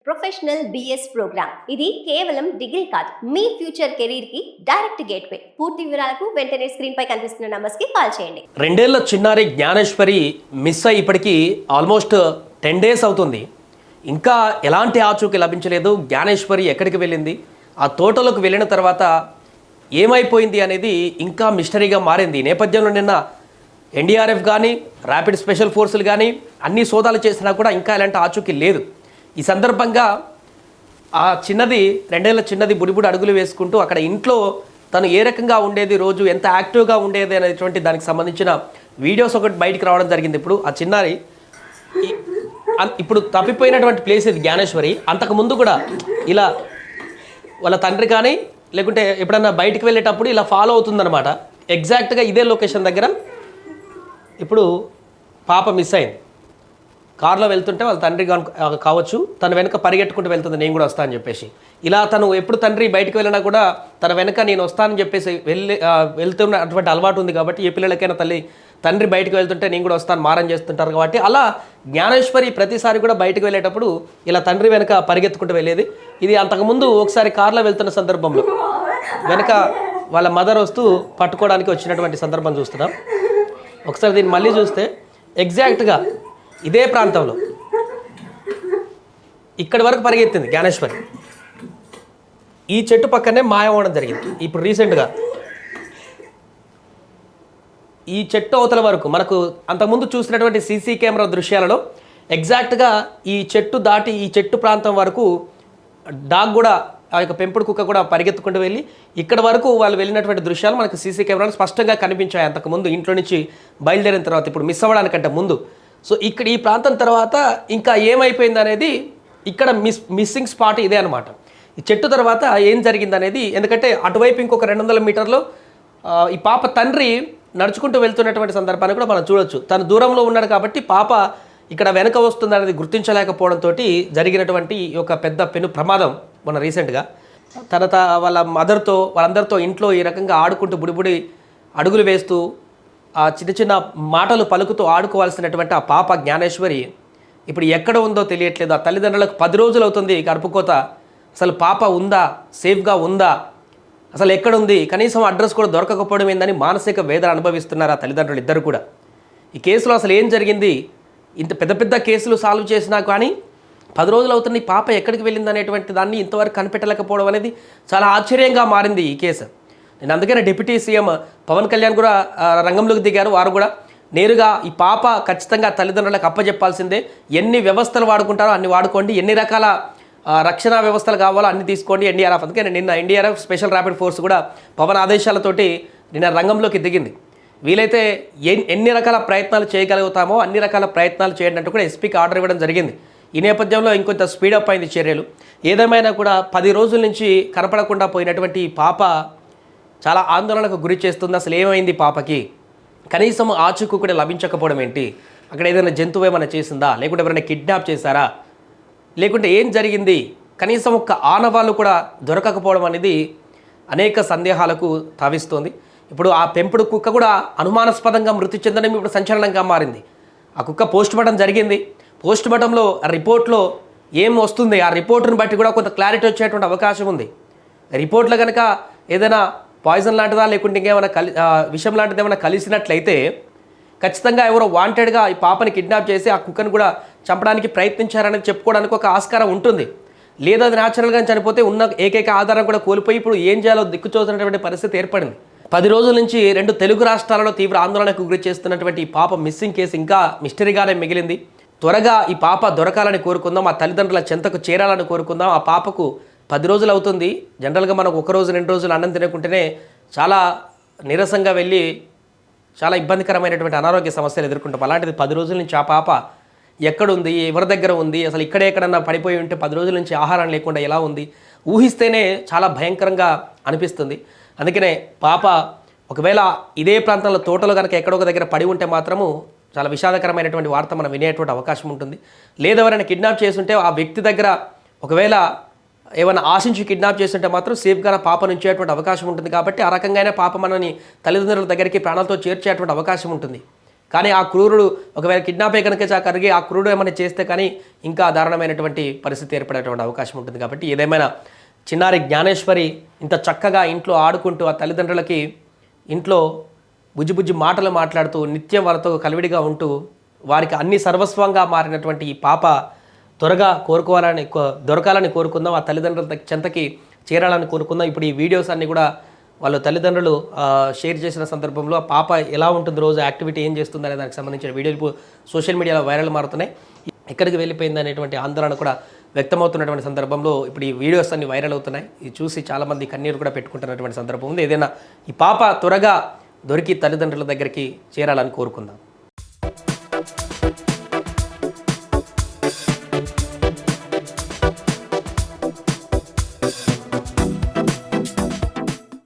Professional BS programme ఇది కేవలం degree కాదు మీ ఫ్యూచర్ కెరీర్ కి డైరెక్ట్ గేట్వే. పూర్తి వివరాలకు వెంటనే స్క్రీన్ పై కనిపిస్తున్న నంబర్స్ కి కాల్ చేయండి. 2 ఏళ్ల చిన్నారి జ్ఞానేశ్వరి మిస్ అయ్యి ఇప్పటికీ ఆల్మోస్ట్ 10 డేస్ అవుతుంది. ఇంకా ఎలాంటి ఆచూకీ లభించలేదు. జ్ఞానేశ్వరి ఎక్కడికి వెళ్ళింది, ఆ తోటలోకి వెళ్ళిన తర్వాత ఏమైపోయింది అనేది ఇంకా మిస్టరీగా మారింది. ఈ నేపథ్యంలో నిన్న ఎన్డీఆర్ఎఫ్ కానీ ర్యాపిడ్ స్పెషల్ ఫోర్సులు కానీ అన్ని సోదాలు చేసినా కూడా ఇంకా ఎలాంటి ఆచూకీ లేదు. ఈ సందర్భంగా ఆ చిన్నది 2 ఏళ్ల చిన్నది బుడిబుడి అడుగులు వేసుకుంటూ అక్కడ ఇంట్లో తను ఏ రకంగా ఉండేది, రోజు ఎంత యాక్టివ్గా ఉండేది అనేటువంటి దానికి సంబంధించిన వీడియోస్ ఒకటి బయటికి రావడం జరిగింది. ఇప్పుడు ఆ చిన్నారి ఇప్పుడు తప్పిపోయినటువంటి ప్లేస్ ఇది జ్ఞానేశ్వరి. అంతకుముందు కూడా ఇలా వాళ్ళ తండ్రి కానీ లేకుంటే ఎప్పుడన్నా బయటికి వెళ్ళేటప్పుడు ఇలా ఫాలో అవుతుందన్నమాట. ఎగ్జాక్ట్గా ఇదే లొకేషన్ దగ్గర ఇప్పుడు పాప మిస్ అయింది. కారులో వెళ్తుంటే వాళ్ళ తండ్రి కావచ్చు, తన వెనక పరిగెట్టుకుంటూ వెళ్తుంది, నేను కూడా వస్తానని చెప్పేసి. ఇలా తను ఎప్పుడు తండ్రి బయటకు వెళ్ళినా కూడా తన వెనక నేను వస్తానని చెప్పేసి వెళ్తున్న అటువంటి అలవాటు ఉంది కాబట్టి ఏ పిల్లలకైనా తండ్రి బయటకు వెళ్తుంటే నేను కూడా వస్తాను మారం చేస్తుంటారు కాబట్టి అలా జ్ఞానేశ్వరి ప్రతిసారి కూడా బయటకు వెళ్ళేటప్పుడు ఇలా తండ్రి వెనక పరిగెత్తుకుంటూ వెళ్ళేది. ఇది అంతకుముందు ఒకసారి కారులో వెళ్తున్న సందర్భంలో వెనక వాళ్ళ మదర్ వస్తూ పట్టుకోవడానికి వచ్చినటువంటి సందర్భం చూస్తున్నాం. ఒకసారి దీన్ని మళ్ళీ చూస్తే ఎగ్జాక్ట్గా ఇదే ప్రాంతంలో ఇక్కడి వరకు పరిగెత్తింది జ్ఞానేశ్వరి. ఈ చెట్టు పక్కనే మాయమవడం జరిగింది. ఇప్పుడు రీసెంట్గా ఈ చెట్టు అవతల వరకు మనకు అంతకుముందు చూసినటువంటి సీసీ కెమెరా దృశ్యాలలో ఎగ్జాక్ట్గా ఈ చెట్టు దాటి ఈ చెట్టు ప్రాంతం వరకు డాగ్ కూడా, ఆ యొక్క పెంపుడు కుక్క కూడా పరిగెత్తుకుంటూ వెళ్ళి ఇక్కడ వరకు వాళ్ళు వెళ్ళినటువంటి దృశ్యాలు మనకు సీసీ కెమెరాలు స్పష్టంగా కనిపించాయి. అంతకుముందు ఇంట్లో నుంచి బయలుదేరిన తర్వాత, ఇప్పుడు మిస్ అవ్వడానికంటే ముందు. సో ఇక్కడ ఈ ప్రాంతం తర్వాత ఇంకా ఏమైపోయింది అనేది ఇక్కడ మిస్సింగ్ స్పాట్ ఇదే అనమాట. ఈ చెట్టు తర్వాత ఏం జరిగింది అనేది, ఎందుకంటే అటువైపు ఇంకొక 200 మీటర్లో ఈ పాప తండ్రి నడుచుకుంటూ వెళ్తున్నటువంటి సందర్భాన్ని కూడా మనం చూడొచ్చు. తను దూరంలో ఉన్నాడు కాబట్టి పాప ఇక్కడ వెనక వస్తుంది అనేది గుర్తించలేకపోవడంతో జరిగినటువంటి ఒక పెద్ద పెను ప్రమాదం మన రీసెంట్గా. తర్వాత వాళ్ళ మదర్తో వాళ్ళందరితో ఇంట్లో ఈ రకంగా ఆడుకుంటూ బుడిబుడి అడుగులు వేస్తూ ఆ చిన్న చిన్న మాటలు పలుకుతూ ఆడుకోవాల్సినటువంటి ఆ పాప జ్ఞానేశ్వరి ఇప్పుడు ఎక్కడ ఉందో తెలియట్లేదు. ఆ తల్లిదండ్రులకు 10 రోజులు అవుతుంది కడుపుకోత. అసలు పాప ఉందా, సేఫ్గా ఉందా, అసలు ఎక్కడుంది, కనీసం అడ్రస్ కూడా దొరకకపోవడం ఏందని మానసిక వేదన అనుభవిస్తున్నారు ఆ తల్లిదండ్రులు ఇద్దరు కూడా. ఈ కేసులో అసలు ఏం జరిగింది, ఇంత పెద్ద పెద్ద కేసులు సాల్వ్ చేసినా కానీ 10 రోజులు అవుతుంది పాప ఎక్కడికి వెళ్ళింది అనేటువంటి దాన్ని ఇంతవరకు కనిపెట్టలేకపోవడం అనేది చాలా ఆశ్చర్యంగా మారింది ఈ కేసు. నేను అందుకనే డిప్యూటీ సీఎం పవన్ కళ్యాణ్ కూడా రంగంలోకి దిగారు. వారు కూడా నేరుగా ఈ పాప ఖచ్చితంగా తల్లిదండ్రులకు అప్పచెప్పాల్సిందే, ఎన్ని వ్యవస్థలు వాడుకుంటారో అన్ని వాడుకోండి, ఎన్ని రకాల రక్షణ వ్యవస్థలు కావాలో అన్ని తీసుకోండి. ఎన్డీఆర్ఎఫ్, అందుకని నిన్న ఎన్డీఆర్ఎఫ్ స్పెషల్ ర్యాపిడ్ ఫోర్స్ కూడా పవన్ ఆదేశాలతోటి నిన్న రంగంలోకి దిగింది. వీలైతే ఎన్ని రకాల ప్రయత్నాలు చేయగలుగుతామో అన్ని రకాల ప్రయత్నాలు చేయండి అంటూ కూడా ఎస్పీకి ఆర్డర్ ఇవ్వడం జరిగింది. ఈ నేపథ్యంలో ఇంకొంత స్పీడప్ అయింది చర్యలు. ఏదేమైనా కూడా 10 రోజుల నుంచి కనపడకుండా పోయినటువంటి పాప చాలా ఆందోళనకు గురి చేస్తుంది. అసలు ఏమైంది పాపకి, కనీసం ఆచూకీ కూడా లభించకపోవడం ఏంటి, అక్కడ ఏదైనా జంతువు ఏమైనా చేసిందా, లేకుంటే ఎవరైనా కిడ్నాప్ చేశారా, లేకుంటే ఏం జరిగింది, కనీసం ఒక్క ఆనవాళ్ళు కూడా దొరకకపోవడం అనేది అనేక సందేహాలకు తావిస్తోంది. ఇప్పుడు ఆ పెంపుడు కుక్క కూడా అనుమానాస్పదంగా మృతి చెందడం ఇప్పుడు సంచలనంగా మారింది. ఆ కుక్క పోస్ట్మార్టం జరిగింది. పోస్ట్మార్టంలో రిపోర్ట్లో ఏం వస్తుంది, ఆ రిపోర్ట్ని బట్టి కూడా కొంత క్లారిటీ వచ్చేటువంటి అవకాశం ఉంది. రిపోర్ట్లో కనుక ఏదైనా పాయిజన్ లాంటిదా లేకుంటే ఇంకేమైనా విషం లాంటిది ఏమైనా కలిసినట్లయితే ఖచ్చితంగా ఎవరో వాంటెడ్గా ఈ పాపని కిడ్నాప్ చేసి ఆ కుక్కను కూడా చంపడానికి ప్రయత్నించారనేది చెప్పుకోవడానికి ఒక ఆస్కారం ఉంటుంది. లేదా అది న్యాచురల్గా చనిపోతే ఉన్న ఏకైక ఆధారం కూడా కోల్పోయి ఇప్పుడు ఏం చేయాలో దిక్కుచోసినటువంటి పరిస్థితి ఏర్పడింది. 10 రోజుల నుంచి 2 తెలుగు రాష్ట్రాలలో తీవ్ర ఆందోళనకు గురి చేస్తున్నటువంటి ఈ పాప మిస్సింగ్ కేసు ఇంకా మిస్టరీగానే మిగిలింది. త్వరగా ఈ పాప దొరకాలని కోరుకుందాం, ఆ తల్లిదండ్రుల చెంతకు చేరాలని కోరుకుందాం. ఆ పాపకు 10 రోజులు అవుతుంది. జనరల్గా మనకు 1 రోజు 2 రోజులు అన్నం తినకుంటేనే చాలా నీరసంగా వెళ్ళి చాలా ఇబ్బందికరమైనటువంటి అనారోగ్య సమస్యలు ఎదుర్కొంటాం. అలాంటిది 10 రోజుల నుంచి ఆ పాప ఎక్కడుంది, ఎవరి దగ్గర ఉంది, అసలు ఇక్కడే ఎక్కడన్నా పడిపోయి ఉంటే 10 రోజుల నుంచి ఆహారం లేకుండా ఎలా ఉంది, ఊహిస్తేనే చాలా భయంకరంగా అనిపిస్తుంది. అందుకనే పాప ఒకవేళ ఇదే ప్రాంతంలో తోటలో కనుక ఎక్కడో ఒక దగ్గర పడి ఉంటే మాత్రము చాలా విషాదకరమైనటువంటి వార్త మనం వినేటువంటి అవకాశం ఉంటుంది. లేదా ఎవరైనా కిడ్నాప్ చేస్తుంటే ఆ వ్యక్తి దగ్గర ఒకవేళ ఏమైనా ఆశించి కిడ్నాప్ చేస్తుంటే మాత్రం సేఫ్గా పాపను ఉంచేటువంటి అవకాశం ఉంటుంది. కాబట్టి ఆ రకంగానే పాప మనని తల్లిదండ్రుల దగ్గరికి ప్రాణాలతో చేర్చేటువంటి అవకాశం ఉంటుంది. కానీ ఆ క్రూరుడు ఒకవేళ కిడ్నాప్ అయ్యి కనుక కలిగి ఆ క్రూరుడు ఏమైనా చేస్తే కానీ ఇంకా దారుణమైనటువంటి పరిస్థితి ఏర్పడేటువంటి అవకాశం ఉంటుంది. కాబట్టి ఏదేమైనా చిన్నారి జ్ఞానేశ్వరి ఇంత చక్కగా ఇంట్లో ఆడుకుంటూ ఆ తల్లిదండ్రులకి ఇంట్లో బుజ్జి మాటలు మాట్లాడుతూ నిత్యం వాళ్ళతో కలివిడిగా ఉంటూ వారికి అన్ని సర్వస్వంగా మారినటువంటి ఈ పాప త్వరగా దొరకాలని కోరుకుందాం. ఆ తల్లిదండ్రుల చెంతకి చేరాలని కోరుకుందాం. ఇప్పుడు ఈ వీడియోస్ అన్నీ కూడా వాళ్ళ తల్లిదండ్రులు షేర్ చేసిన సందర్భంలో ఆ పాప ఎలా ఉంటుంది, రోజు యాక్టివిటీ ఏం చేస్తుంది అనే దానికి సంబంధించిన వీడియోలు సోషల్ మీడియాలో వైరల్ మారుతున్నాయి. ఎక్కడికి వెళ్ళిపోయింది అనేటువంటి ఆందోళన కూడా వ్యక్తమవుతున్నటువంటి సందర్భంలో ఇప్పుడు ఈ వీడియోస్ అన్ని వైరల్ అవుతున్నాయి. ఇది చూసి చాలామంది కన్నీరు కూడా పెట్టుకుంటున్నటువంటి సందర్భం ఉంది. ఏదైనా ఈ పాప త్వరగా దొరికి తల్లిదండ్రుల దగ్గరికి చేరాలని కోరుకుందాం.